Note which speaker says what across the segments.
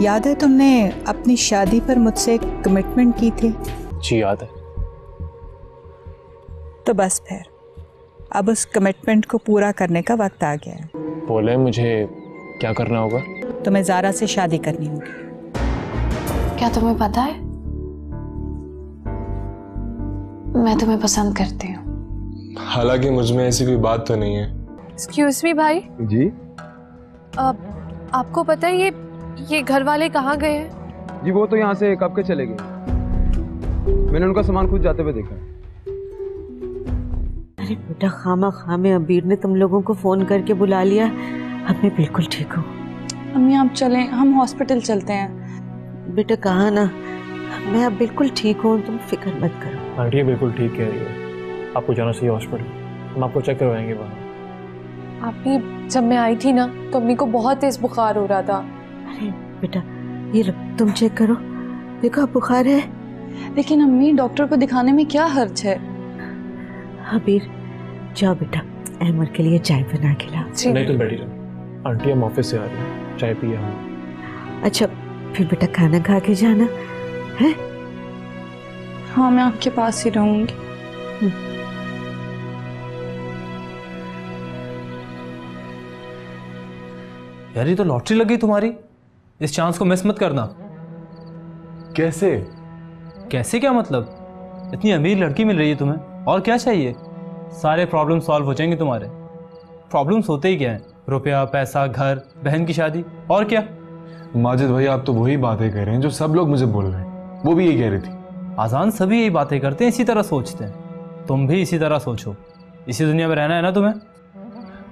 Speaker 1: याद है तुमने अपनी शादी पर मुझसे कमिटमेंट की थी?
Speaker 2: जी याद है।
Speaker 1: तो बस फिर अब उस कमिटमेंट को पूरा करने का वक्त आ गया है।
Speaker 2: बोले मुझे क्या करना होगा?
Speaker 1: तुम्हें ज़ारा से शादी करनी होगी।
Speaker 3: क्या तुम्हें पता है मैं तुम्हें पसंद करती हूँ।
Speaker 4: हालांकि मुझ में ऐसी कोई बात तो नहीं है।
Speaker 3: एक्सक्यूज मी भाई
Speaker 4: जी
Speaker 3: आपको पता है ये घर वाले कहाँ गए हैं?
Speaker 5: जी वो तो यहाँ से कब के चले गए, मैंने उनका सामान खुद जाते हुए देखा।
Speaker 6: अरे बेटा खामा खामे अबीर ने तुम लोगों को फोन करके बुला लिया। अब मैं बिल्कुल ठीक हूँ।
Speaker 3: अम्मी आप चलें, हम हॉस्पिटल चलते हैं।
Speaker 6: बेटा कहा ना मैं अब बिल्कुल ठीक हूँ, तुम फिक्र मत करो।
Speaker 2: आंटी बिल्कुल ठीक कह रही है, आपको जाना चाहिए हॉस्पिटल, हम आपको चेक करवाएंगे वहाँ।
Speaker 3: अभी जब मैं आई थी ना तो अम्मी को बहुत तेज बुखार हो रहा था।
Speaker 6: अरे बेटा ये लो तुम चेक करो, देखो अब बुखार है।
Speaker 3: लेकिन अम्मी डॉक्टर को दिखाने में क्या हर्ज है?
Speaker 6: अबीर जाओ बेटा अहमद के लिए चाय बना के लाओ।
Speaker 2: नहीं तुम बैठी रहो, आंटी हम ऑफिस से आ रही हैं, चाय पिए हम।
Speaker 6: अच्छा फिर बेटा खाना खा के जाना है।
Speaker 3: हाँ मैं आपके पास ही रहूंगी।
Speaker 7: यार ये तो लॉटरी लगी तुम्हारी, इस चांस को मिस मत करना।
Speaker 4: कैसे?
Speaker 7: कैसे क्या मतलब? इतनी अमीर लड़की मिल रही है तुम्हें, और क्या चाहिए? सारे प्रॉब्लम सॉल्व हो जाएंगे तुम्हारे। प्रॉब्लम्स होते ही क्या हैं? रुपया, पैसा, घर, बहन की शादी, और क्या?
Speaker 4: माजिद भाई आप तो वही बातें कह रहे हैं जो सब लोग मुझे बोल रहे हैं, वो भी यही कह रही थी।
Speaker 7: आसान सभी यही बातें करते हैं, इसी तरह सोचते हैं। तुम भी इसी तरह सोचो, इसी दुनिया में रहना है ना तुम्हें।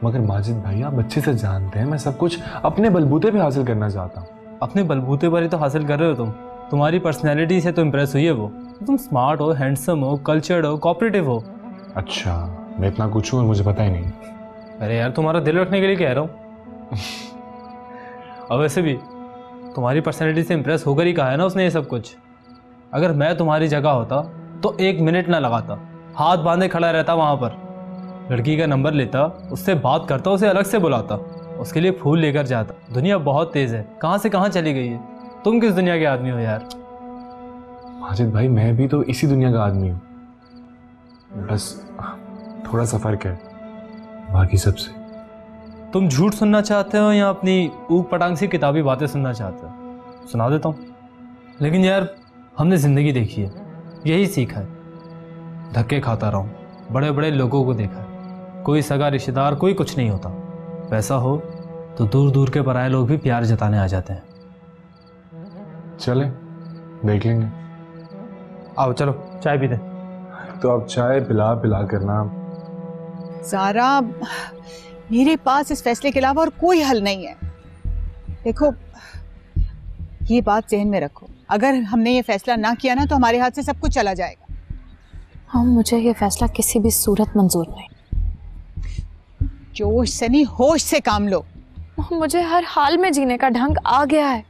Speaker 4: मगर माजिद भाई आप अच्छे से जानते हैं मैं सब कुछ अपने बलबूते पे हासिल करना चाहता हूँ।
Speaker 7: अपने बलबूते पर ही तो हासिल कर रहे हो तुम। तुम्हारी पर्सनैलिटी से तो इम्प्रेस हुई है वो। तुम स्मार्ट हो, हैंडसम हो, कल्चर्ड हो, कोऑपरेटिव हो।
Speaker 4: अच्छा मैं इतना कुछ हूँ और मुझे पता ही नहीं।
Speaker 7: अरे यार तुम्हारा दिल रखने के लिए कह रहा हूँ। और वैसे भी तुम्हारी पर्सनैलिटी से इम्प्रेस होकर ही कहा है ना उसने ये सब कुछ। अगर मैं तुम्हारी जगह होता तो 1 मिनट ना लगाता, हाथ बांधे खड़ा रहता वहाँ पर, लड़की का नंबर लेता, उससे बात करता, उसे अलग से बुलाता, उसके लिए फूल लेकर जाता। दुनिया बहुत तेज़ है, कहाँ से कहाँ चली गई है। तुम किस दुनिया के आदमी हो यार?
Speaker 4: माजिद भाई मैं भी तो इसी दुनिया का आदमी हूँ, बस थोड़ा सा फर्क है बाकी सबसे।
Speaker 7: तुम झूठ सुनना चाहते हो या अपनी ऊक पटांग सी किताबी बातें सुनना चाहते हो? सुना देता हूँ। लेकिन यार हमने ज़िंदगी देखी है, यही सीखा है। धक्के खाता रहा हूँ, बड़े बड़े लोगों को देखा है। कोई सगा रिश्तेदार कोई कुछ नहीं होता। पैसा हो तो दूर दूर के पराये लोग भी प्यार जताने आ जाते हैं।
Speaker 4: चले देख लेंगे।
Speaker 7: आओ चलो चाय पीते।
Speaker 4: तो आप चाय पिला पिला करना।
Speaker 1: ज़ारा मेरे पास इस फैसले के अलावा और कोई हल नहीं है। देखो ये बात जहन में रखो, अगर हमने ये फैसला ना किया ना तो हमारे हाथ से सब कुछ चला जाएगा।
Speaker 3: हाँ मुझे ये फैसला किसी भी सूरत मंजूर नहीं।
Speaker 1: जोश से नहीं होश से काम लो।
Speaker 3: मुझे हर हाल में जीने का ढंग आ गया है।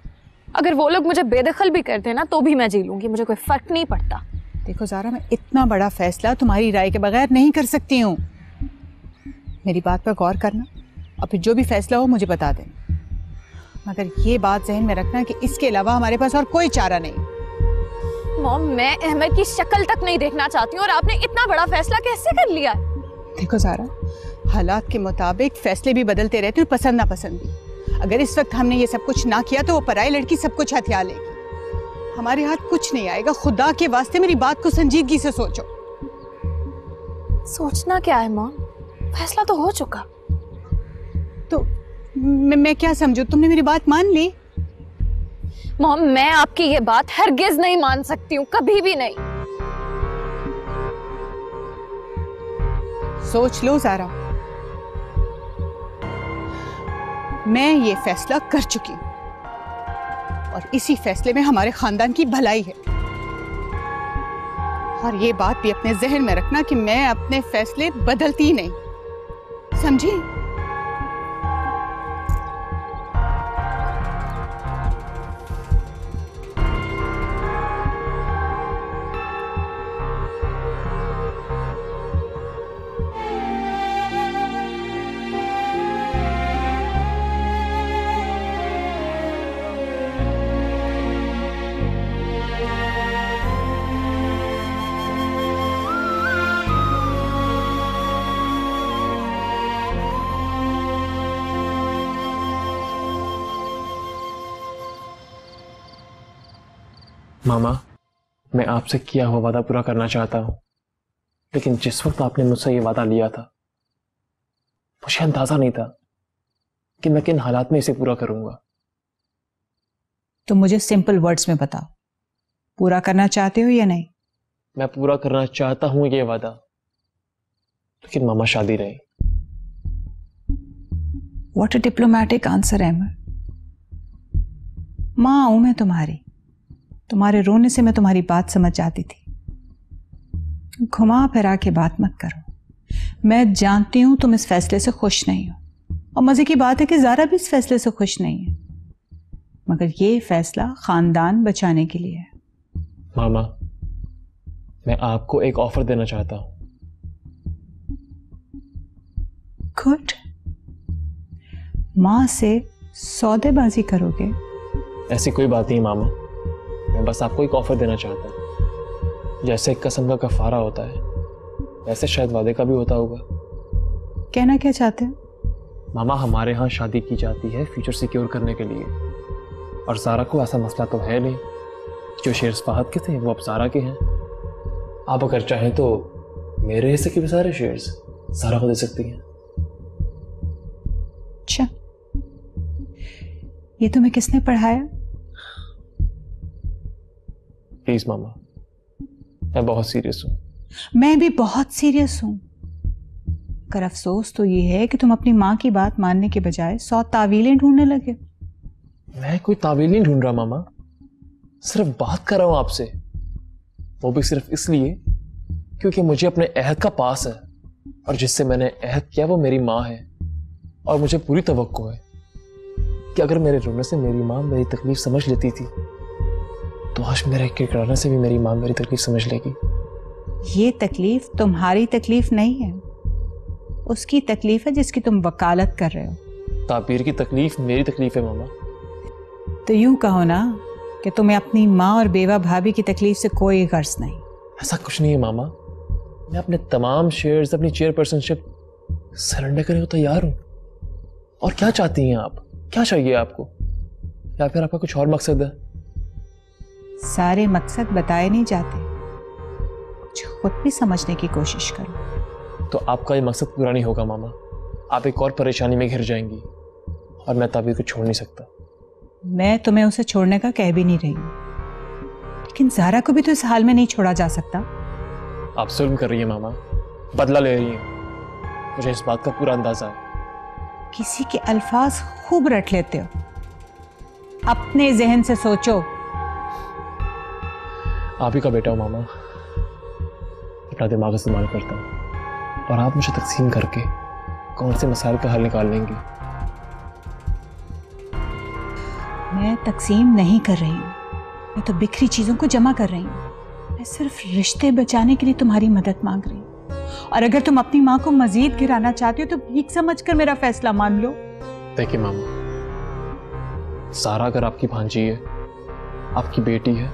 Speaker 3: अगर वो लोग मुझे बेदखल भी करते ना तो भी मैं जी लूंगी, मुझे कोई फर्क नहीं पड़ता।
Speaker 1: देखो ज़ारा मैं इतना बड़ा फैसला तुम्हारी राय के बगैर नहीं कर सकती हूँ। मेरी बात पर गौर करना और फिर जो भी फैसला हो मुझे बता देना, मगर ये बात जहन में रखना कि इसके अलावा हमारे पास और कोई चारा नहीं।
Speaker 3: मॉम मैं अहमद की शक्ल तक नहीं देखना चाहती हूँ और आपने इतना बड़ा फैसला कैसे कर लिया?
Speaker 1: देखो ज़ारा हालात के मुताबिक फैसले भी बदलते रहते हैं, पसंद ना पसंद भी। अगर इस वक्त हमने ये सब कुछ ना किया तो वो पराई लड़की सब कुछ हथिया लेगी, हमारे हाथ कुछ नहीं आएगा। खुदा के वास्ते मेरी बात को संजीदगी से सोचो।
Speaker 3: सोचना क्या है मॉम, फैसला तो हो चुका।
Speaker 1: तो मैं क्या समझूं, तुमने मेरी बात मान ली?
Speaker 3: मॉम मैं आपकी ये बात हरगिज नहीं मान सकती हूँ, कभी भी नहीं।
Speaker 1: सोच लो ज़ारा, मैं ये फैसला कर चुकी हूं और इसी फैसले में हमारे खानदान की भलाई है। और ये बात भी अपने जहन में रखना कि मैं अपने फैसले बदलती नहीं, समझी?
Speaker 2: मामा, मैं आपसे किया हुआ वादा पूरा करना चाहता हूँ, लेकिन जिस वक्त आपने मुझसे ये वादा लिया था मुझे अंदाजा नहीं था कि मैं किन हालात में इसे पूरा करूंगा।
Speaker 1: तो मुझे सिंपल वर्ड्स में बताओ, पूरा करना चाहते हो या नहीं?
Speaker 2: मैं पूरा करना चाहता हूँ ये वादा, लेकिन मामा शादी नहीं।
Speaker 1: What a diplomatic answer Ahmed. माँ हूं मैं तुम्हारी, तुम्हारे रोने से मैं तुम्हारी बात समझ जाती थी। घुमा फिरा के बात मत करो। मैं जानती हूं तुम इस फैसले से खुश नहीं हो, और मजे की बात है कि ज़ारा भी इस फैसले से खुश नहीं है, मगर ये फैसला खानदान बचाने के लिए है।
Speaker 2: मामा, मैं आपको एक ऑफर देना चाहता हूं।
Speaker 1: गुड। माँ से सौदेबाजी करोगे?
Speaker 2: ऐसी कोई बात नहीं मामा, मैं बस आपको एक ऑफर देना चाहता हूँ। जैसे एक कसम का कफारा होता है, वैसे शायद वादे का भी होता होगा।
Speaker 1: कहना क्या चाहते हो?
Speaker 2: मामा, हमारे यहाँ शादी की जाती है फ्यूचर सिक्योर करने के लिए, और ज़ारा को ऐसा मसला तो है नहीं। जो शेयर्स फहद के थे वो अब ज़ारा के हैं। आप अगर चाहें तो मेरे हिस्से के भी सारे शेयर्स ज़ारा को दे सकती हैं।
Speaker 1: अच्छा, ये तुम्हें किसने पढ़ाया?
Speaker 2: प्लीज मामा, मैं बहुत सीरियस हूँ।
Speaker 1: मैं भी बहुत सीरियस हूं, पर अफसोस तो ये है कि तुम अपनी माँ की बात मानने के बजाय 100 तावीलें ढूंढने लगे।
Speaker 2: मैं कोई तावील नहीं ढूंढ रहा मामा, सिर्फ बात कर रहा हूं आपसे, वो भी सिर्फ इसलिए क्योंकि मुझे अपने अहद का पास है, और जिससे मैंने अहद किया वो मेरी माँ है, और मुझे पूरी तवक्को है कि अगर मेरे रोने से मेरी माँ मेरी तकलीफ समझ लेती थी तो आज मेरे किरकिराने से भी मेरी माँ मेरी तकलीफ समझ लेगी।
Speaker 1: ये तकलीफ तुम्हारी तकलीफ नहीं है, उसकी तकलीफ है जिसकी तुम वकालत कर रहे हो।
Speaker 2: ताबीर की तकलीफ मेरी तकलीफ है मामा।
Speaker 1: तो यूं कहो ना कि तुम्हें अपनी माँ और बेवा भाभी की तकलीफ से कोई गर्ज नहीं।
Speaker 2: ऐसा कुछ नहीं है मामा, मैं अपने तमाम शेयर्स, अपनी चेयरपर्सनशिप सरेंडर करने को तैयार हूं। और क्या चाहती हैं आप? क्या चाहिए आपको? या फिर आपका कुछ और मकसद है?
Speaker 1: सारे मकसद बताए नहीं जाते, कुछ खुद भी समझने की कोशिश करो।
Speaker 2: तो आपका ये मकसद पूरा नहीं होगा मामा, आप एक और परेशानी में घिर जाएंगी, और मैं ताबीर को छोड़ नहीं सकता।
Speaker 1: मैं तुम्हें उसे छोड़ने का कह भी नहीं रही हूं, लेकिन ज़ारा को भी तो इस हाल में नहीं छोड़ा जा सकता।
Speaker 2: आप जुल्म कर रही हैं मामा, बदला ले रही हैं, मुझे इस बात का पूरा अंदाजा है।
Speaker 1: किसी के अल्फाज खूब रट लेते हो, अपने जहन से सोचो।
Speaker 2: आप ही का बेटा हूं मामा, अपना दिमाग इस्तेमाल करता हूं, और आप मुझे तकसीम करके कौन से मसाइल का हल निकाल लेंगी?
Speaker 1: मैं तकसीम नहीं कर रही हूँ, मैं तो बिखरी चीजों को जमा कर रही हूँ। मैं सिर्फ रिश्ते बचाने के लिए तुम्हारी मदद मांग रही हूँ, और अगर तुम अपनी माँ को मजीद गिराना चाहते हो तो भीख समझकर मेरा फैसला मान लो।
Speaker 2: देखिए मामा, सारा अगर आपकी भांजी है, आपकी बेटी है,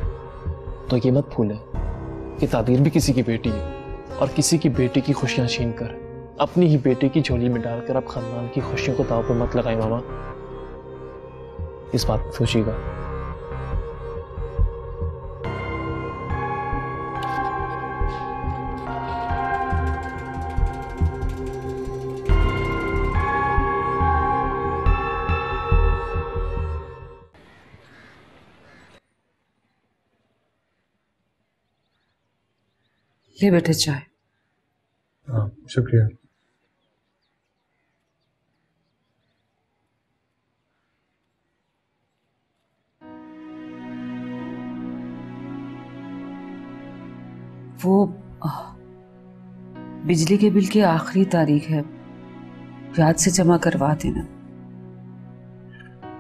Speaker 2: तो ये मत भूलें कि ताबीर भी किसी की बेटी है, और किसी की बेटी की खुशियां छीन कर अपनी ही बेटी की झोली में डालकर आप खानदान की खुशियों को दांव पर मत लगाएं मामा। इस बात पर सोचिएगा।
Speaker 8: ले बेटे चाय।
Speaker 4: हाँ शुक्रिया।
Speaker 8: वो बिजली के बिल की आखिरी तारीख है, याद से जमा करवा देना।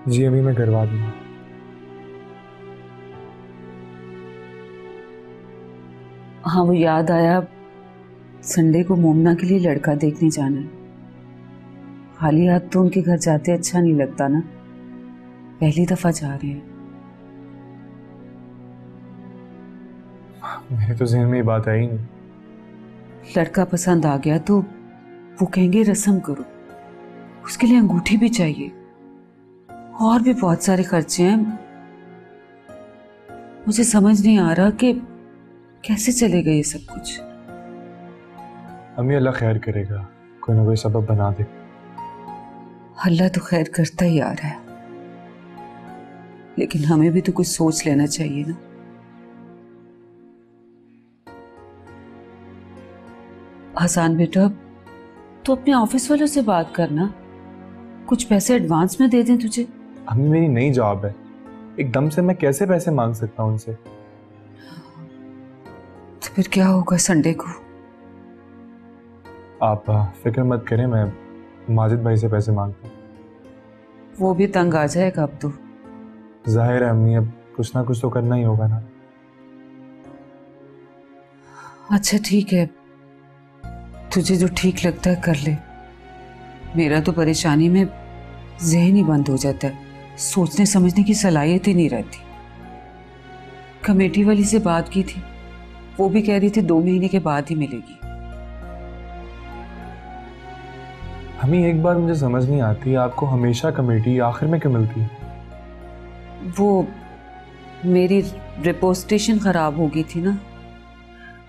Speaker 4: जी अभी मैं करवा दूंगा।
Speaker 8: हाँ वो याद आया, संडे को मोमना के लिए लड़का देखने जाना है। खाली हाथ तो उनके घर जाते अच्छा नहीं लगता ना, पहली दफा जा रहे हैं।
Speaker 4: मेरे तो जहन में ये बात आई नहीं।
Speaker 8: लड़का पसंद आ गया तो वो कहेंगे रस्म करो, उसके लिए अंगूठी भी चाहिए, और भी बहुत सारे खर्चे हैं। मुझे समझ नहीं आ रहा कि कैसे चलेगा ये सब कुछ।
Speaker 4: अम्मी अल्लाह खैर करेगा, कोई ना कोई सबब बना दे।
Speaker 8: अल्लाह तो खैर करता ही आ रहा है, लेकिन हमें भी तो कुछ सोच लेना चाहिए ना। हसन बेटा, तो अपने ऑफिस वालों से बात करना, कुछ पैसे एडवांस में दे दें तुझे।
Speaker 4: अम्मी मेरी नई जॉब है, एकदम से मैं कैसे पैसे मांग सकता हूँ उनसे?
Speaker 8: तो फिर क्या होगा संडे को?
Speaker 4: आप फिक्र मत करें, मैं माजिद भाई से पैसे मांगता हूँ।
Speaker 8: वो भी तंग आ जाएगा अब तो।
Speaker 4: जाहिर है अम्मी, अब कुछ ना कुछ तो करना ही होगा ना।
Speaker 8: अच्छा ठीक है, तुझे जो ठीक लगता है कर ले। मेरा तो परेशानी में ज़हन ही बंद हो जाता है, सोचने समझने की सलाहियत ही नहीं रहती। कमेटी वाली से बात की थी, वो भी कह रही थी 2 महीने के बाद ही मिलेगी।
Speaker 4: हमें एक बार मुझे समझ नहीं आती, आपको हमेशा कमेटी आखिर में क्यों मिलती है?
Speaker 8: वो मेरी रेपुटेशन खराब हो गई थी ना।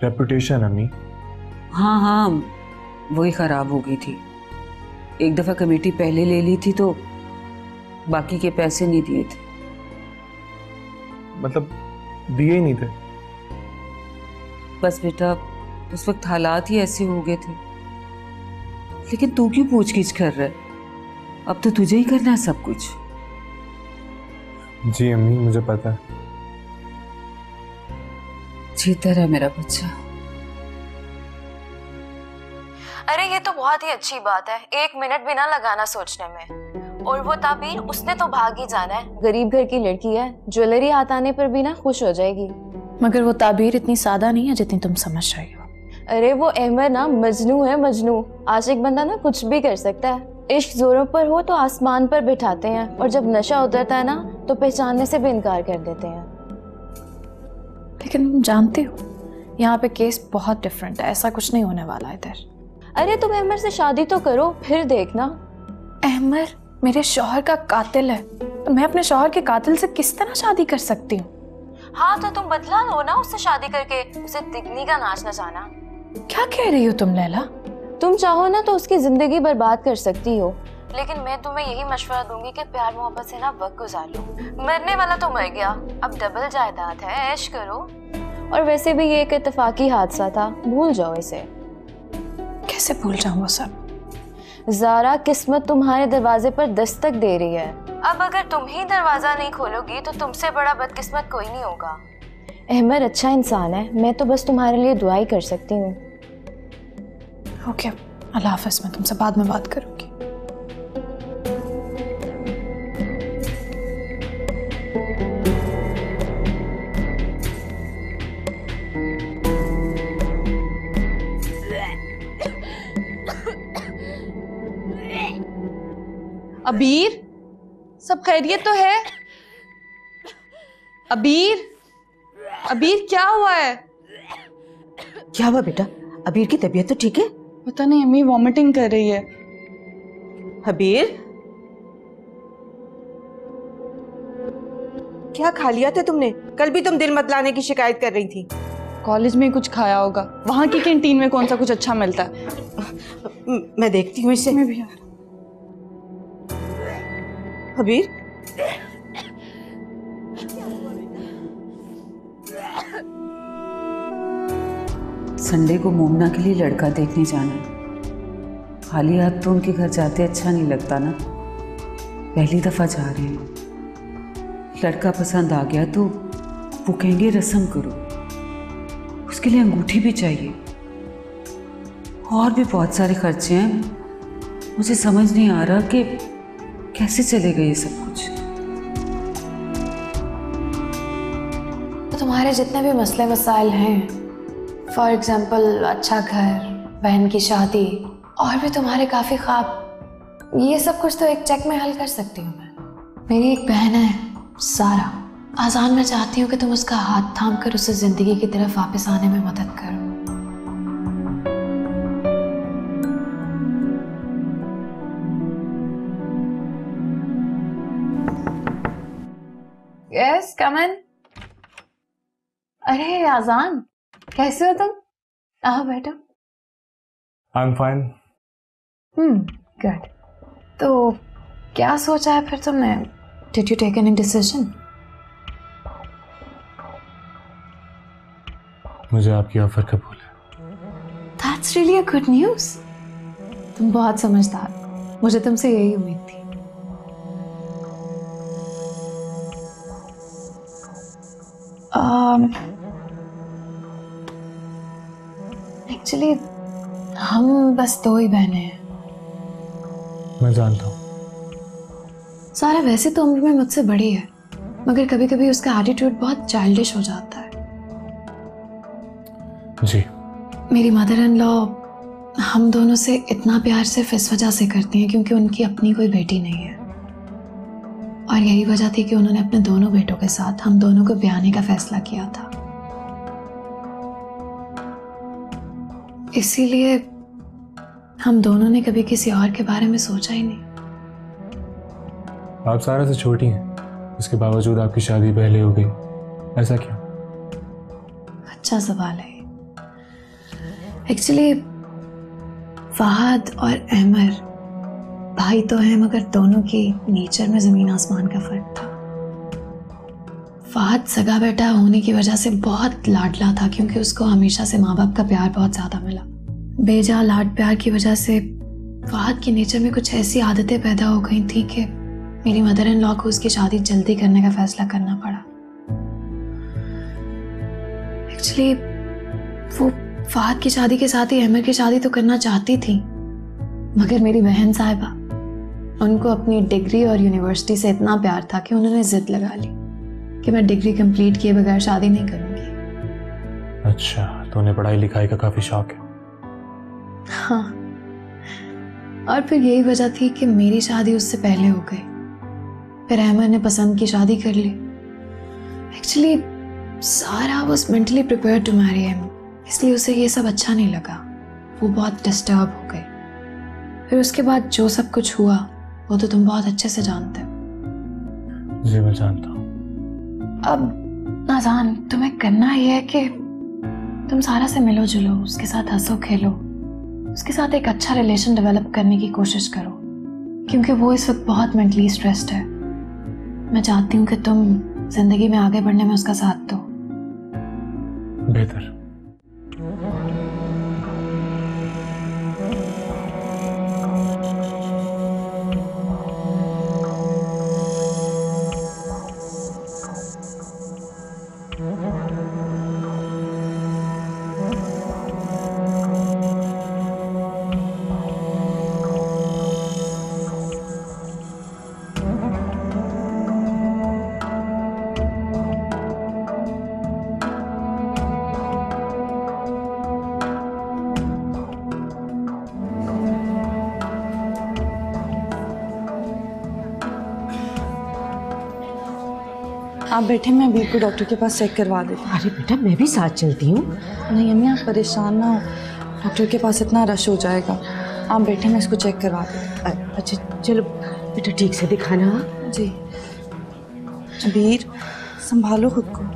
Speaker 4: रेपुटेशन अम्मी?
Speaker 8: हाँ हाँ, वही खराब हो गई थी। एक दफा कमेटी पहले ले ली थी तो बाकी के पैसे नहीं दिए थे।
Speaker 4: मतलब दिए ही नहीं थे?
Speaker 8: बस बेटा, उस वक्त हालात ही ऐसे हो गए थे। लेकिन तू क्यों पूछ-गिछ कर रहा है? अब तो तुझे ही करना है सब कुछ।
Speaker 4: जी अम्मी, मुझे पता है।
Speaker 8: जीता रहा मेरा बच्चा।
Speaker 3: अरे ये तो बहुत ही अच्छी बात है, 1 मिनट भी ना लगाना सोचने में। और वो ताबीर, उसने तो भाग ही जाना है। गरीब घर की लड़की है, ज्वेलरी हाथ आने पर भी ना खुश हो जाएगी। मगर वो ताबीर इतनी सादा नहीं है जितनी तुम समझ रही हो। अरे वो अहमर ना मजनू है, मजनू। आशिक बंदा ना कुछ भी कर सकता है। इश्क जोरों पर हो तो आसमान पर बिठाते हैं, और जब नशा उतरता है ना तो पहचानने से भी इनकार कर देते हैं। लेकिन तुम जानते हो, यहाँ पे केस बहुत डिफरेंट है, ऐसा कुछ नहीं होने वाला इधर। अरे तुम अहमर से शादी तो करो, फिर देखना। अहमर मेरे शौहर का कातिल है, तो मैं अपने शौहर के कातिल से किस तरह शादी कर सकती हूँ? हाँ तो तुम बदला लो ना उससे शादी करके, उसे तिगनी का नाच नचाना। क्या कह रही हो तुम लैला? तुम चाहो ना तो उसकी जिंदगी बर्बाद कर सकती हो, लेकिन मैं तुम्हें यही मशवरा दूंगी कि प्यार मोहब्बत से ना वक्त गुजार लो। मरने वाला तो मर गया, अब डबल जायदाद है, ऐश करो। और वैसे भी ये एक इत्तेफाकी हादसा था, भूल जाओ इसे। कैसे भूल जाऊं वो सब? ज़ारा, किस्मत तुम्हारे दरवाजे पर दस्तक दे रही है। अब अगर तुम ही दरवाजा नहीं खोलोगी तो तुमसे बड़ा बदकिस्मत कोई नहीं होगा। अहमर अच्छा इंसान है, मैं तो बस तुम्हारे लिए दुआ ही कर सकती हूँ। ओके, अल्लाह हाफ़िज़, मैं तुमसे बाद में बात करूँगी।
Speaker 1: अबीर, सब खैरियत तो है? अबीर, अबीर क्या हुआ है?
Speaker 6: क्या हुआ बेटा? अबीर की तबीयत तो ठीक है?
Speaker 1: पता नहीं अम्मी, वॉमिटिंग कर रही है।
Speaker 6: अबीर, क्या खा लिया था तुमने? कल भी तुम दिल मत लाने की शिकायत कर रही थी।
Speaker 1: कॉलेज में कुछ खाया होगा, वहाँ की कैंटीन में कौन सा कुछ अच्छा मिलता है।
Speaker 6: मैं देखती हूँ इसे।
Speaker 1: मैं भी।
Speaker 6: अबीर,
Speaker 8: संडे को मोमना के लिए लड़का देखने जाना है। खाली हाथ तो उनके घर जाते अच्छा नहीं लगता ना। पहली दफा जा रहे हैं, लड़का पसंद आ गया तो वो कहेंगे रस्म करो, उसके लिए अंगूठी भी चाहिए, और भी बहुत सारे खर्चे हैं। मुझे समझ नहीं आ रहा कि कैसे चलेगा ये सब कुछ।
Speaker 3: तो तुम्हारे जितने भी मसले मसाइल हैं, फॉर एग्जाम्पल अच्छा घर, बहन की शादी, और भी तुम्हारे काफ़ी ख्वाब, ये सब कुछ तो एक चेक में हल कर सकती हूँ मैं। मेरी एक बहन है सारा, आजान मैं चाहती हूँ कि तुम उसका हाथ थाम कर उसे ज़िंदगी की तरफ वापस आने में मदद करो। Yes, come in. अरे आजान, कैसे हो तुम? आओ बैठो।
Speaker 4: I am fine.
Speaker 3: गुड। तो क्या सोचा है फिर तुमने? Did you take any decision?
Speaker 4: मुझे आपकी ऑफर कबूल है।
Speaker 3: That's really a good news. तुम बहुत समझदार हो, मुझे तुमसे यही उम्मीद थी। एक्चुअली हम बस 2 ही बहनें हैं।
Speaker 4: मैं जानता हूँ।
Speaker 3: सारा वैसे तो उम्र में मुझसे बड़ी है, मगर कभी कभी उसका एटीट्यूड बहुत चाइल्डिश हो जाता है।
Speaker 4: जी।
Speaker 3: मेरी मदर इन लॉ हम दोनों से इतना प्यार सिर्फ इस वजह से करती हैं क्योंकि उनकी अपनी कोई बेटी नहीं है, और यही वजह थी कि उन्होंने अपने दोनों बेटों के साथ हम दोनों को ब्याने का फैसला किया था। इसीलिए हम दोनों ने कभी किसी और के बारे में सोचा ही नहीं।
Speaker 4: आप सारा से छोटी हैं, इसके बावजूद आपकी शादी पहले हो गई, ऐसा क्यों?
Speaker 3: अच्छा सवाल है। एक्चुअली फहद और अहमर भाई तो हैं, मगर दोनों की नेचर में जमीन आसमान का फर्क था। फहद सगा बेटा होने की वजह से बहुत लाडला था क्योंकि उसको हमेशा से माँ बाप का प्यार बहुत ज्यादा मिला। बेजा लाड प्यार की वजह से फहद की नेचर में कुछ ऐसी आदतें पैदा हो गई थी कि मेरी मदर इन लॉ को उसकी शादी जल्दी करने का फैसला करना पड़ा। एक्चुअली वो फहद की शादी के साथ ही अहमर की शादी तो करना चाहती थी, मगर मेरी बहन साहिबा, उनको अपनी डिग्री और यूनिवर्सिटी से इतना प्यार था कि उन्होंने जिद लगा ली कि मैं डिग्री कंप्लीट किए बगैर शादी नहीं करूंगी।
Speaker 4: अच्छा, तो उन्हें पढ़ाई लिखाई का काफी शौक है।
Speaker 3: हाँ, और फिर यही वजह थी कि मेरी शादी उससे पहले हो गई। फिर अहमर ने पसंद की शादी कर ली। Actually Sara was mentally prepared to marry him, इसलिए उसे ये सब अच्छा नहीं लगा। वो बहुत डिस्टर्ब हो गई। फिर उसके बाद जो सब कुछ हुआ वो तो तुम बहुत अच्छे से जानते हो।
Speaker 4: जी मैं जानता हूँ।
Speaker 3: अब नाज़ान, तुम्हें करना ये है कि तुम सारा से मिलो जुलो, उसके साथ हंसो खेलो, उसके साथ एक अच्छा रिलेशन डेवलप करने की कोशिश करो, क्योंकि वो इस वक्त बहुत मेंटली स्ट्रेस्ड है। मैं चाहती हूँ कि तुम जिंदगी में आगे बढ़ने में उसका साथ दो।
Speaker 4: बेहतर।
Speaker 9: आप बैठे, मैं अबीर को डॉक्टर के पास चेक करवा देती हूँ।
Speaker 6: अरे बेटा, मैं भी साथ चलती हूँ।
Speaker 9: नहीं अम्मी, आप परेशान ना हो, डॉक्टर के पास इतना रश हो जाएगा। आप बैठे, मैं इसको चेक करवा देती हूँ।
Speaker 6: अच्छा चलो बेटा, ठीक से दिखाना।
Speaker 9: जी। अबीर, संभालो खुद को।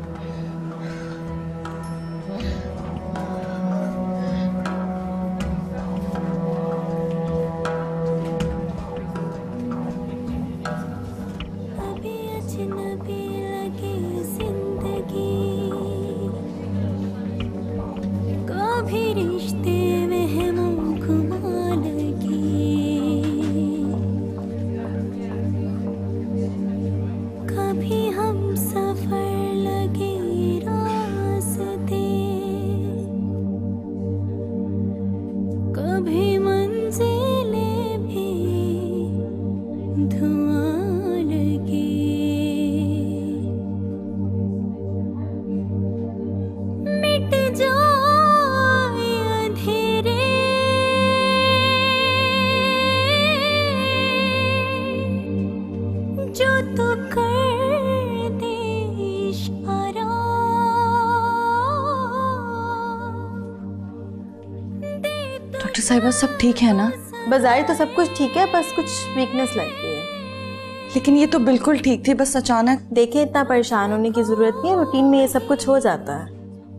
Speaker 9: डॉक्टर साहिबा, सब ठीक है ना?
Speaker 10: बज़ाहिर तो सब कुछ ठीक है, बस कुछ वीकनेस लगती है।
Speaker 9: लेकिन ये तो बिल्कुल ठीक थी, बस अचानक।
Speaker 10: देखिए, इतना परेशान होने की ज़रूरत नहीं है, रूटीन में ये सब कुछ हो जाता है।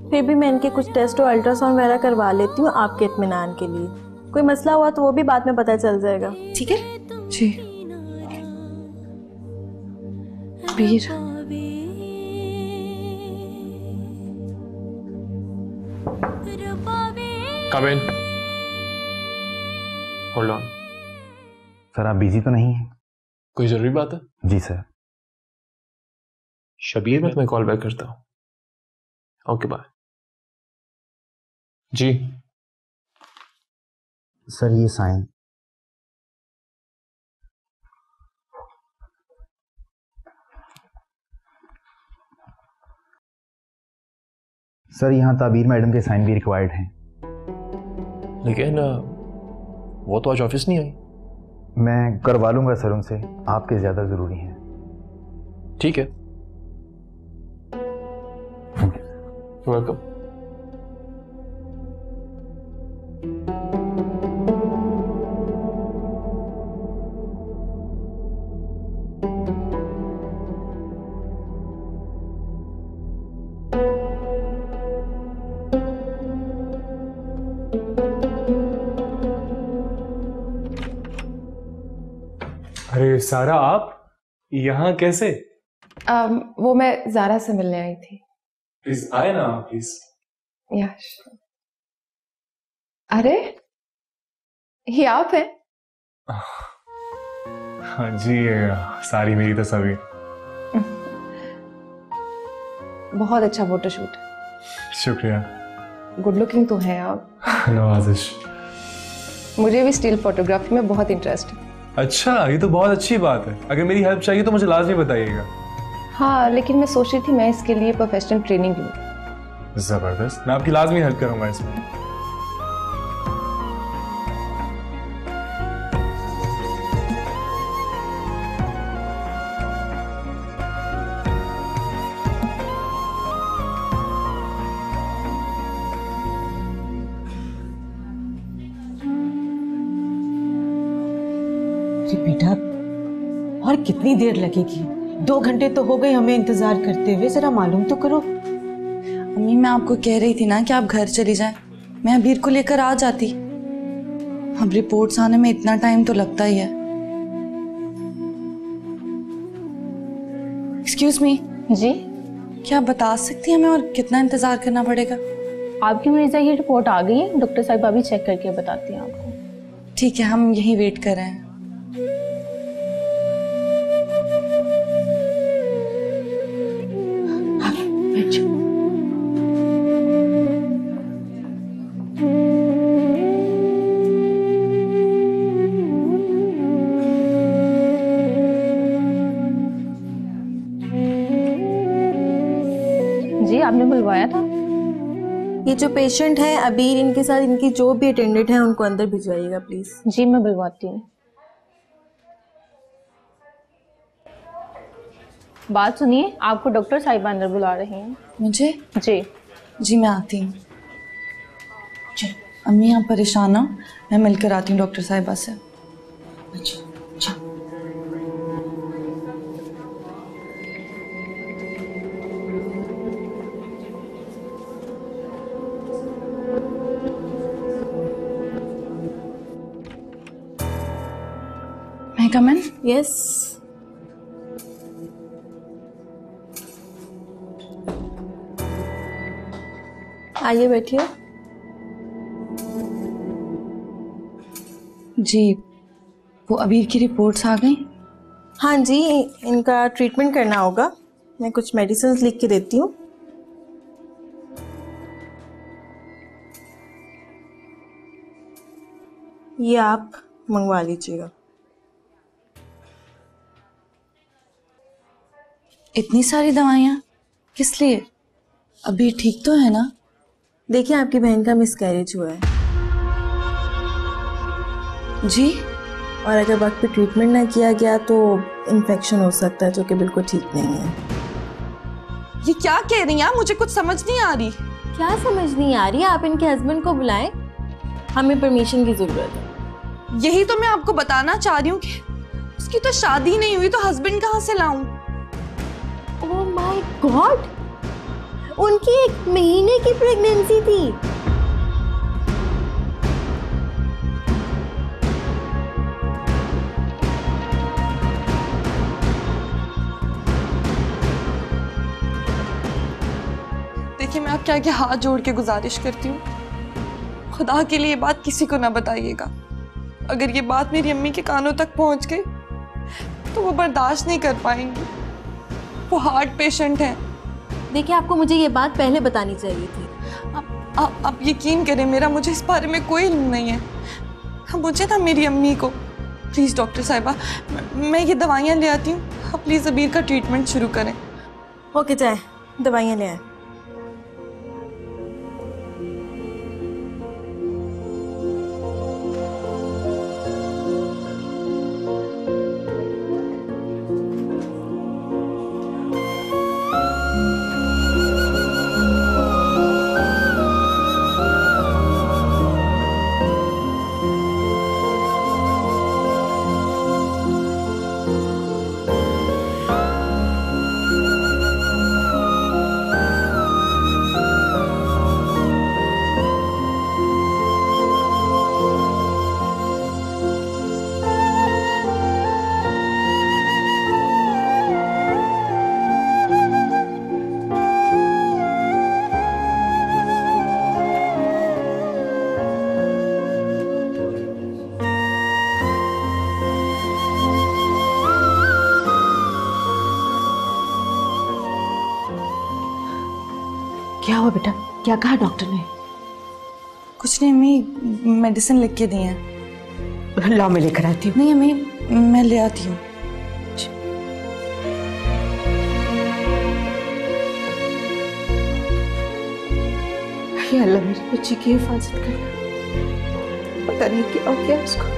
Speaker 10: फिर भी मैं इनके कुछ टेस्ट और अल्ट्रासाउंड वगैरह करवा लेती हूँ आपके इत्मीनान के लिए। कोई मसला हुआ तो वो भी बाद में पता चल जाएगा।
Speaker 9: ठीक है जी। अबीर
Speaker 2: Come in. Hold on.
Speaker 11: Sir आप बिजी तो नहीं हैं?
Speaker 2: कोई जरूरी बात है?
Speaker 11: जी सर।
Speaker 2: शबीर, मैं तुम्हें कॉल बैक करता हूँ। Okay bye. जी
Speaker 11: सर ये साइन। सर यहाँ ताबीर मैडम के साइन भी रिक्वायर्ड हैं।
Speaker 2: लेकिन वो तो आज ऑफिस नहीं आई।
Speaker 11: मैं करवा लूंगा सर उनसे, आपके ज्यादा जरूरी हैं।
Speaker 2: ठीक है, वेलकम।
Speaker 4: अरे सारा, आप यहाँ कैसे?
Speaker 12: वो मैं ज़ारा से मिलने आई थी।
Speaker 4: प्लीज आए ना प्लीज।
Speaker 12: यश, अरे ये आप हैं?
Speaker 4: हाँ जी, सारी मेरी तस्वीर।
Speaker 12: बहुत अच्छा फोटोशूट।
Speaker 4: शुक्रिया।
Speaker 12: गुड लुकिंग तो हैं आप।
Speaker 4: नवाजिश।
Speaker 12: मुझे भी स्टिल फोटोग्राफी में बहुत इंटरेस्ट है।
Speaker 4: अच्छा, ये तो बहुत अच्छी बात है। अगर मेरी हेल्प चाहिए तो मुझे लाजमी बताइएगा।
Speaker 12: हाँ, लेकिन मैं सोच रही थी मैं इसके लिए प्रोफेशनल ट्रेनिंग लूँ।
Speaker 4: जबरदस्त, मैं आपकी लाजमी हेल्प करूंगा इसमें।
Speaker 6: बेटा और कितनी देर लगेगी? 2 घंटे तो हो गए हमें इंतजार करते हुए, जरा मालूम तो करो।
Speaker 9: अम्मी मैं आपको कह रही थी ना कि आप घर चली जाएं, मैं अबीर को लेकर आ जाती। अब रिपोर्ट्स आने में इतना टाइम तो लगता ही है। Excuse me.
Speaker 3: जी,
Speaker 9: क्या आप बता सकती हैं हमें और कितना इंतजार करना पड़ेगा?
Speaker 3: आपकी मरीजा की रिपोर्ट आ गई है, डॉक्टर साहिबा भी चेक करके बताती हैं आपको।
Speaker 9: ठीक है, हम यहीं वेट कर रहे हैं।
Speaker 3: जी, आपने बुलवाया था?
Speaker 10: ये जो पेशेंट है अबीर, इनके साथ इनकी जो भी अटेंडेंट है उनको अंदर भिजवाइएगा प्लीज।
Speaker 3: जी, मैं बुलवाती हूँ। बात सुनिए, आपको डॉक्टर साहिबा अंदर बुला रही हैं।
Speaker 9: मुझे?
Speaker 3: जी
Speaker 9: जी मैं आती हूँ। अम्मी आप परेशान हो, मैं मिलकर आती हूँ डॉक्टर साहिबा से।
Speaker 6: अच्छा।
Speaker 9: मैं कम इन?
Speaker 10: यस। आइए बैठिए।
Speaker 9: जी, वो अबीर की रिपोर्ट्स आ गई?
Speaker 10: हाँ जी, इनका ट्रीटमेंट करना होगा। मैं कुछ मेडिसिन लिख के देती हूँ। ये आप मंगवा लीजिएगा।
Speaker 9: इतनी सारी दवाइयाँ किस लिए? अबीर ठीक तो है ना?
Speaker 10: देखिए, आपकी बहन का मिसकैरेज हुआ है
Speaker 9: जी,
Speaker 10: और अगर वक्त पे ट्रीटमेंट ना किया गया तो इन्फेक्शन हो सकता है, जो कि बिल्कुल ठीक नहीं है।
Speaker 9: ये क्या कह रही हैं? मुझे कुछ समझ नहीं आ रही।
Speaker 10: क्या समझ नहीं आ रही? आप इनके हस्बैंड को बुलाएं, हमें परमिशन की जरूरत है।
Speaker 9: यही तो मैं आपको बताना चाह रही हूँ कि उसकी तो शादी नहीं हुई, तो हस्बैंड कहाँ से लाऊं?
Speaker 10: ओह माय गॉड, उनकी 1 महीने की प्रेगनेंसी थी।
Speaker 9: देखिए, मैं आपके आगे हाथ जोड़ के गुजारिश करती हूँ, खुदा के लिए ये बात किसी को ना बताइएगा। अगर ये बात मेरी अम्मी के कानों तक पहुंच गई तो वो बर्दाश्त नहीं कर पाएंगी। वो हार्ट पेशेंट हैं।
Speaker 10: देखिए, आपको मुझे ये बात पहले बतानी चाहिए थी।
Speaker 9: आप यकीन करें, मुझे इस बारे में कोई इल्म नहीं है। मुझे ना मेरी अम्मी को, प्लीज़ डॉक्टर साहिबा, मैं ये दवाइयाँ ले आती हूँ, आप प्लीज़ अबीर का ट्रीटमेंट शुरू करें।
Speaker 10: ओके, चाहे दवाइयाँ ले आए।
Speaker 6: क्या हुआ बेटा? क्या कहा डॉक्टर ने?
Speaker 9: कुछ नहीं अम्मी, मेडिसिन लिख के दी हैं।
Speaker 6: लाओ, मैं लेकर आती हूँ।
Speaker 9: नहीं अम्मी, मैं ले आती हूँ।
Speaker 6: या अल्लाह, मेरी बच्ची की हिफाजत करना। पता नहीं क्या हो गया उसको।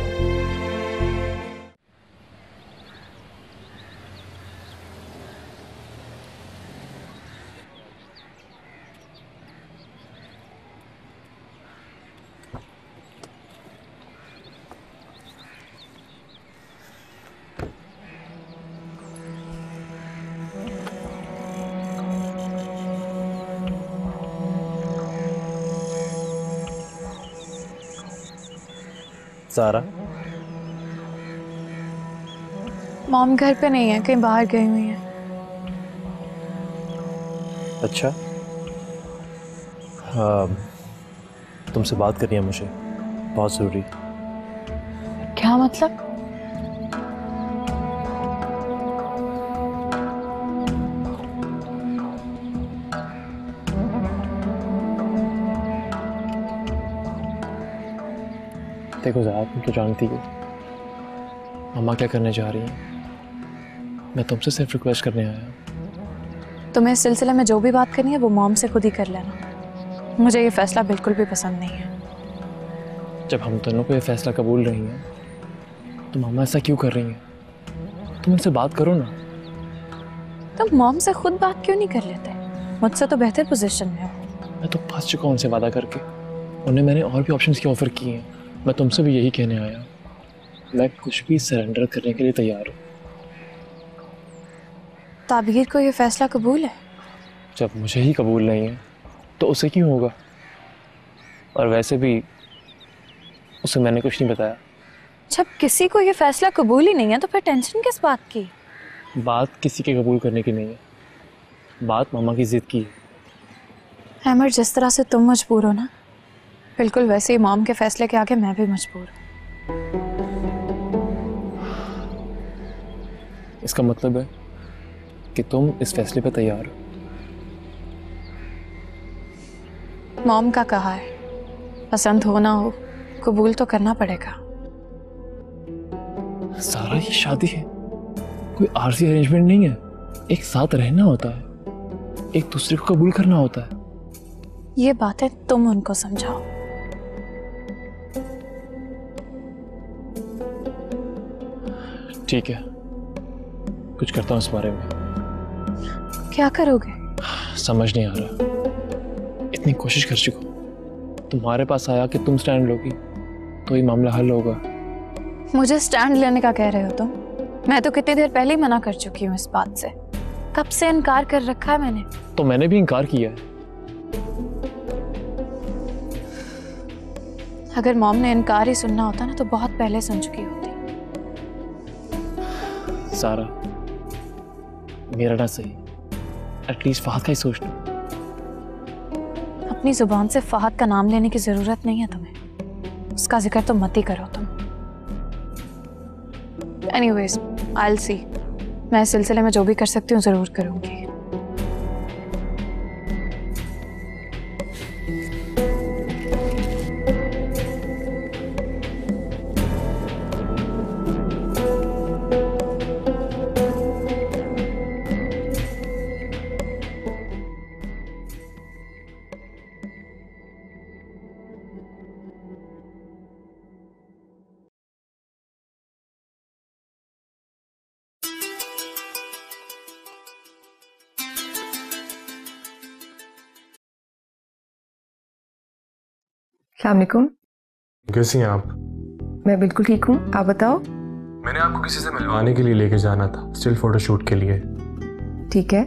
Speaker 2: सारा,
Speaker 3: मॉम घर पे नहीं है, कहीं बाहर गई हुई है।
Speaker 2: अच्छा, हाँ, तुमसे बात करनी है मुझे, बहुत ज़रूरी।
Speaker 3: क्या मतलब?
Speaker 2: देखो ज़रा, तुम तो जानती हो मम्मा क्या करने जा रही हैं। मैं तुमसे सिर्फ रिक्वेस्ट करने आया हूँ।
Speaker 3: तुम्हें इस सिलसिले में जो भी बात करनी है वो मॉम से खुद ही कर लेना। मुझे ये फैसला बिल्कुल भी पसंद नहीं है।
Speaker 2: जब हम दोनों को ये फैसला कबूल नहीं है तो मम्मा ऐसा क्यों कर रही हैं? तुम उनसे बात करो ना।
Speaker 3: तुम मॉम से खुद बात क्यों नहीं कर लेते? मुझसे तो बेहतर पोजीशन में हो।
Speaker 2: मैं तो फंस चुका हूँ उनसे वादा करके। उन्हें मैंने और भी ऑप्शंस की ऑफ़र की हैं। मैं तुमसे भी यही कहने आया, मैं कुछ भी सरेंडर करने के लिए तैयार हूँ।
Speaker 3: ताबीर को ये फैसला कबूल है?
Speaker 2: जब मुझे ही कबूल नहीं है तो उसे क्यों होगा? और वैसे भी उसे मैंने कुछ नहीं बताया।
Speaker 3: जब किसी को ये फैसला कबूल ही नहीं है तो फिर टेंशन किस बात की?
Speaker 2: बात किसी के कबूल करने की नहीं है, बात मामा की जिद की है।
Speaker 3: अमर, जिस तरह से तुम मजबूर हो ना, बिल्कुल वैसे ही मॉम के फैसले के आगे मैं भी मजबूर हूँ।
Speaker 2: इसका मतलब है कि तुम इस फैसले पर तैयार हो?
Speaker 3: मॉम का कहा है, पसंद हो ना हो कबूल तो करना पड़ेगा।
Speaker 2: सारा, ये शादी है, कोई आरसी अरेंजमेंट नहीं है। एक साथ रहना होता है, एक दूसरे को कबूल करना होता है।
Speaker 3: ये बातें तुम उनको समझाओ।
Speaker 2: ठीक है, कुछ करता हूँ इस बारे में।
Speaker 3: क्या करोगे?
Speaker 2: समझ नहीं आ रहा। इतनी कोशिश कर चुका हूँ, तुम्हारे पास आया कि तुम स्टैंड लोगी तो ये मामला हल होगा।
Speaker 3: मुझे स्टैंड लेने का कह रहे हो तुम? मैं तो कितनी देर पहले ही मना कर चुकी हूँ इस बात से। कब से इनकार कर रखा है मैंने।
Speaker 2: तो मैंने भी इनकार किया है।
Speaker 3: अगर मॉम ने इनकार ही सुनना होता ना तो बहुत पहले सुन चुकी होती।
Speaker 2: सारा, मेरा ना सही, एटलीस्ट फहद का ही सोच लो।
Speaker 3: अपनी जुबान से फहद का नाम लेने की जरूरत नहीं है तुम्हें, उसका जिक्र तो मत ही करो तुम। एनीवेज, आई विल सी, मैं इस सिलसिले में जो भी कर सकती हूँ जरूर करूंगी।
Speaker 12: अस्सलाम वालेकुम।
Speaker 4: कैसी हैं आप?
Speaker 12: मैं बिल्कुल ठीक हूँ, आप बताओ।
Speaker 4: मैंने आपको किसी से मिलवाने के लिए लेके जाना था, स्टिल फोटोशूट के लिए।
Speaker 12: ठीक है,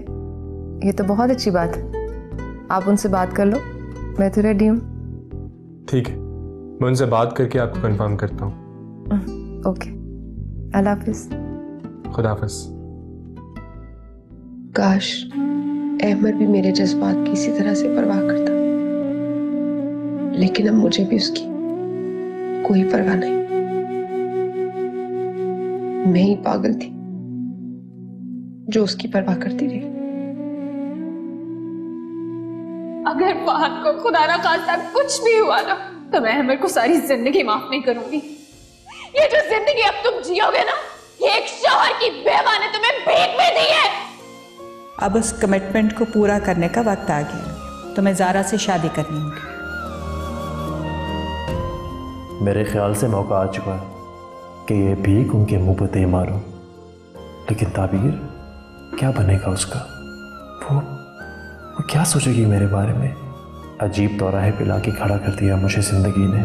Speaker 12: ये तो बहुत अच्छी बात है, आप उनसे बात कर लो, मैं तो रेडी हूँ।
Speaker 4: ठीक है, मैं उनसे बात करके आपको कंफर्म करता हूँ।
Speaker 12: ओके, अल्लाह हाफिज।
Speaker 4: खुदा हाफिज।
Speaker 12: काश अहमद भी मेरे जज्बात की इसी तरह से परवाह करता, लेकिन अब मुझे भी उसकी कोई परवाह नहीं। मैं ही पागल थी जो उसकी परवाह करती रही।
Speaker 3: अगर फहद को खुदा ना खास्ता कुछ भी हुआ ना तो मैं अहमद को सारी जिंदगी माफ नहीं करूंगी। ये जो जिंदगी अब तुम जियोगे ना, ये एक शौहर की बेवा ने तुम्हें भीख में दी है।
Speaker 1: अब उस कमिटमेंट को पूरा करने का वक्त आ गया, तुम्हें ज़ारा से शादी करनी होगी।
Speaker 13: मेरे ख्याल से मौका आ चुका है कि ये भीख उनके मुंह पर दे मारो, लेकिन ताबीर क्या बनेगा उसका? वो क्या सोचेगी मेरे बारे में? अजीब दौराहे पे लाके खड़ा कर दिया मुझे जिंदगी ने।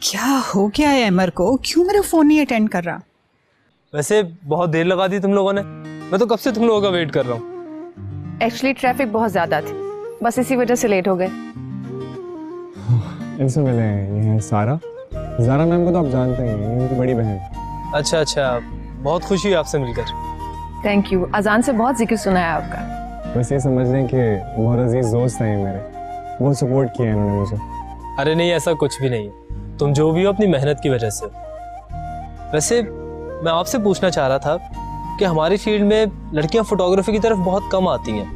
Speaker 1: क्या हो गया है अमर को? क्यों मेरा फोन नहीं अटेंड कर रहा?
Speaker 7: वैसे बहुत देर लगा दी तुम लोगों ने, मैं तो कब से तुम लोगों का वेट कर रहा हूँ।
Speaker 12: एक्चुअली ट्रैफिक बहुत ज्यादा थी, बस इसी वजह से लेट हो गए।
Speaker 4: इनसे मिले, ये है सारा। ज़ारा मैम को तो आप जानते हैं, ये उनकी बड़ी बहन।
Speaker 7: अच्छा अच्छा, बहुत खुशी हुई आपसे मिलकर।
Speaker 12: थैंक यू, अजान से बहुत जिक्र सुना है आपका।
Speaker 4: बस ये समझ लें कि बहुत अजीज दोस्त हैं मेरे, बहुत सपोर्ट किया है इन्होंने मुझे।
Speaker 7: अरे नहीं, ऐसा कुछ भी नहीं है, तुम जो भी हो अपनी मेहनत की वजह से। वैसे मैं आपसे पूछना चाह रहा था कि हमारी फील्ड में लड़कियां फोटोग्राफी की तरफ बहुत कम आती हैं,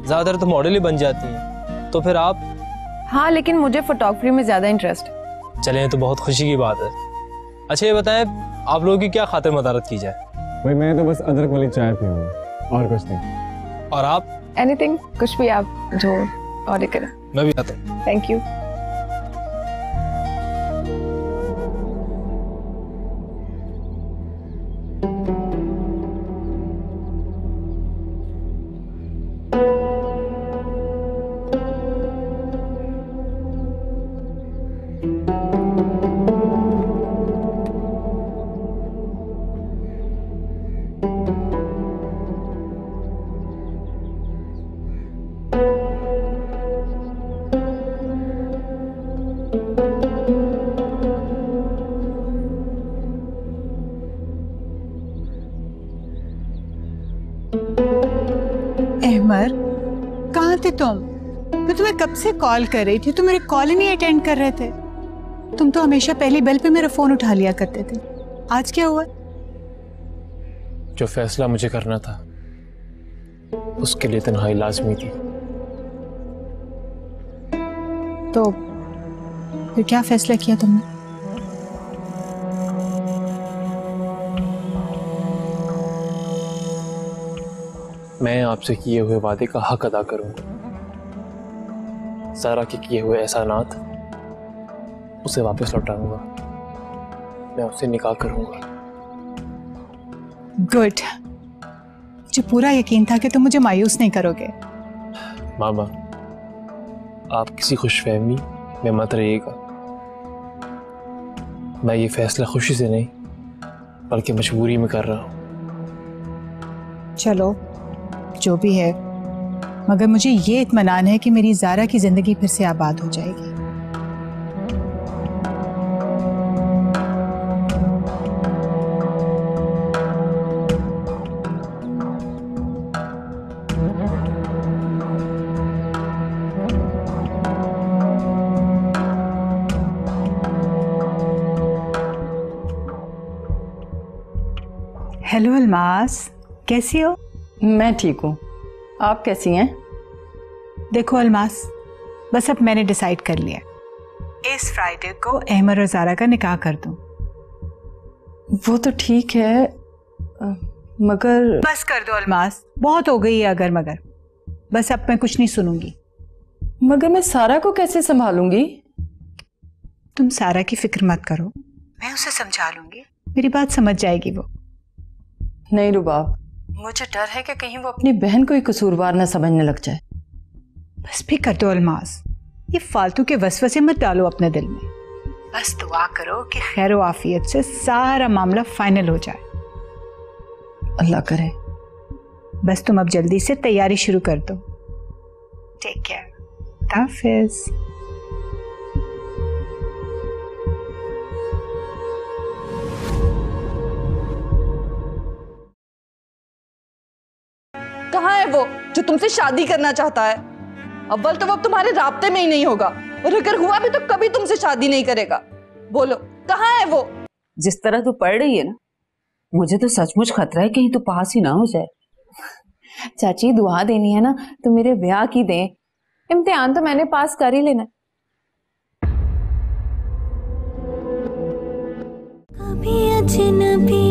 Speaker 7: ज़्यादातर तो मॉडल ही बन जाती हैं, तो फिर आप?
Speaker 12: हाँ, लेकिन मुझे फोटोग्राफी में ज़्यादा इंटरेस्ट।
Speaker 7: चलें, तो बहुत खुशी की बात है। अच्छा ये बताएं, आप लोगों की क्या खातिर मदारत की जाए?
Speaker 4: भाई मैं तो बस अदरक वाली चाय पीऊंगा और कुछ नहीं।
Speaker 7: और आप?
Speaker 12: एनीथिंग, कुछ भी आप जो ऑर्डर करें।
Speaker 7: मैं भी आता हूँ।
Speaker 12: Thank you.
Speaker 1: अहमर, कहाँ थे तुम? मैं तुम्हें कब से कॉल कर रही थी, तुम मेरे कॉल ही नहीं अटेंड कर रहे थे। तुम तो हमेशा पहली बेल पे मेरा फोन उठा लिया करते थे, आज क्या हुआ?
Speaker 2: जो फैसला मुझे करना था उसके लिए तन्हाई लाजमी थी।
Speaker 1: तो फिर क्या फैसला किया तुमने?
Speaker 2: मैं आपसे किए हुए वादे का हक अदा करूंगा। सारा के किए हुए एहसानात उसे वापस लौटाऊंगा। मैं उससे निकाह करूंगा।
Speaker 1: गुड। मुझे पूरा यकीन था कि तुम मुझे मायूस नहीं करोगे।
Speaker 2: मामा, आप किसी खुशफहमी में मत रहिएगा। मैं ये फैसला खुशी से नहीं बल्कि मजबूरी में कर रहा हूँ।
Speaker 1: चलो जो भी है, मगर मुझे ये इत्मीनान है कि मेरी ज़ारा की ज़िंदगी फिर से आबाद हो जाएगी। हेलो अलमास, कैसी हो?
Speaker 14: मैं ठीक हूँ, आप कैसी हैं?
Speaker 1: देखो अलमास, बस अब मैंने डिसाइड कर लिया, इस फ्राइडे को अहमद और ज़ारा का निकाह कर दूं।
Speaker 14: वो तो ठीक है, मगर
Speaker 1: बस कर दो अलमास, बहुत हो गई है अगर मगर। बस अब मैं कुछ नहीं सुनूंगी।
Speaker 14: मगर मैं सारा को कैसे संभालूंगी?
Speaker 1: तुम सारा की फिक्र मत करो, मैं उसे समझा लूंगी, मेरी बात समझ जाएगी वो।
Speaker 14: नहीं रुबाब, मुझे डर है कि कहीं वो अपनी बहन को ही कसूरवार न समझने लग जाए।
Speaker 1: बस भी कर दो अलमास, ये फालतू के वसवसे मत डालो अपने दिल में। बस दुआ करो कि खैर व आफियत से सारा मामला फाइनल हो जाए।
Speaker 14: अल्लाह करे।
Speaker 1: बस तुम अब जल्दी से तैयारी शुरू कर दो। टेक केयर, हाफिज।
Speaker 9: कहाँ है वो जो तुमसे शादी करना चाहता है? अव्वल तो वो अब तुम्हारे राब्ते में ही नहीं होगा, और अगर हुआ भी तो कभी तुमसे शादी नहीं करेगा। बोलो कहाँ है वो?
Speaker 8: जिस तरह तू पढ़ रही है ना, मुझे तो सचमुच खतरा है कहीं तो पास ही ना हो जाए।
Speaker 3: चाची दुआ देनी है ना तो मेरे ब्याह की दें, इम्तिहान तो मैंने पास कर ही लेना।
Speaker 15: कभी अजनबी